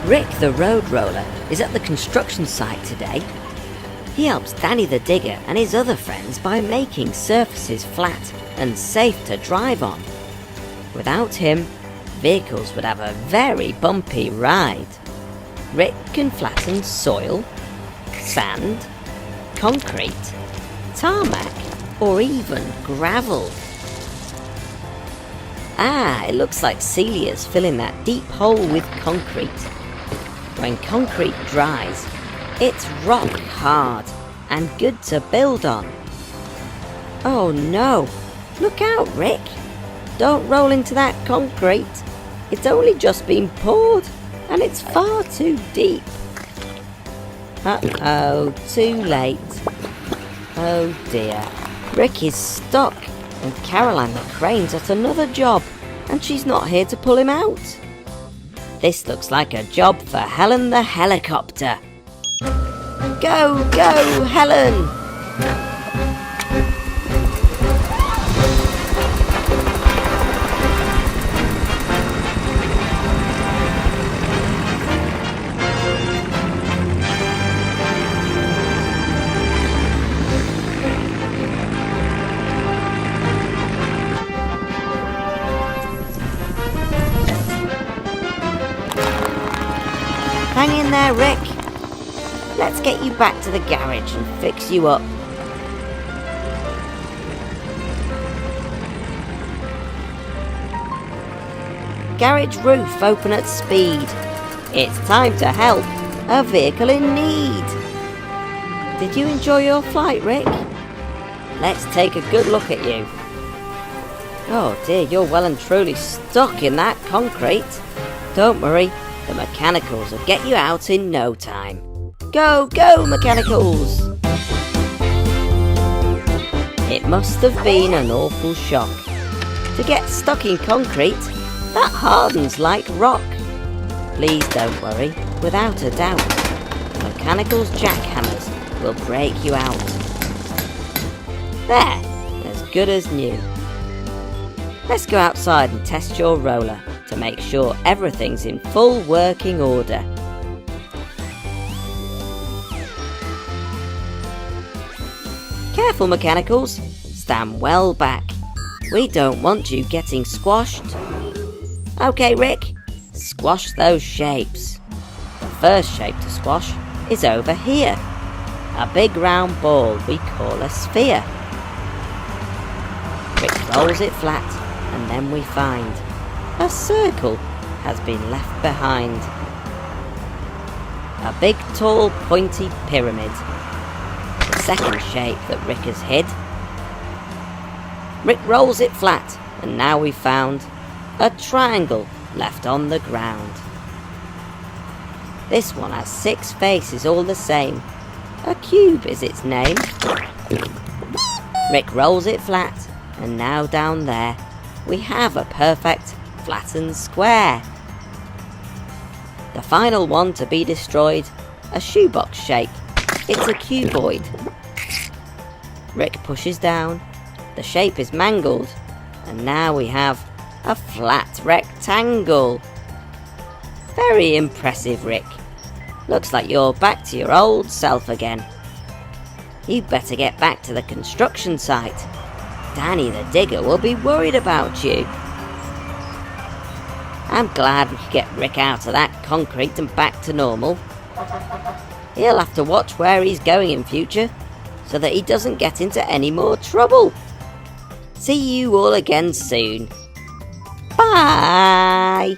Rick the road roller is at the construction site today. He helps Danny the digger and his other friends by making surfaces flat and safe to drive on. Without him, vehicles would have a very bumpy ride. Rick can flatten soil, sand, concrete, tarmac, or even gravel. It looks like Celia's filling that deep hole with concrete. When concrete dries, it's rock hard and good to build on. Oh no! Look out, Rick! Don't roll into that concrete. It's only just been poured and it's far too deep. Uh-oh, too late. Oh dear. Rick is stuck and Caroline the crane's at another job and she's not here to pull him out. This looks like a job for Helen the helicopter. Go, go, Helen! Hang in there, Rick. Let's get you back to the garage and fix you up. Garage roof open at speed. It's time to help a vehicle in need. Did you enjoy your flight, Rick? Let's take a good look at you. Oh dear, you're well and truly stuck in that concrete. Don't worry. The mechanicals will get you out in no time. Go, go, mechanicals! It must have been an awful shock. To get stuck in concrete, that hardens like rock. Please don't worry, without a doubt. Mechanicals' jackhammers will break you out. There, as good as new. Let's go outside and test your roller to make sure everything's in full working order. Careful, mechanicals. Stand well back. We don't want you getting squashed. Okay, Rick. Squash those shapes. The first shape to squash is over here. A big round ball we call a sphere. Rick rolls it flat and then we find a circle has been left behind. A big, tall, pointy pyramid. The second shape that Rick has hid. Rick rolls it flat, and now we've found a triangle left on the ground. This one has 6 faces all the same. A cube is its name. Rick rolls it flat, and now down there we have a perfect flattened square. The final one to be destroyed, a shoebox shape. It's a cuboid. Rick pushes down, the shape is mangled, and now we have a flat rectangle. Very impressive, Rick. Looks like you're back to your old self again. You'd better get back to the construction site. Danny the digger will be worried about you. I'm glad we could get Rick out of that concrete and back to normal. He'll have to watch where he's going in future, so that he doesn't get into any more trouble. See you all again soon. Bye!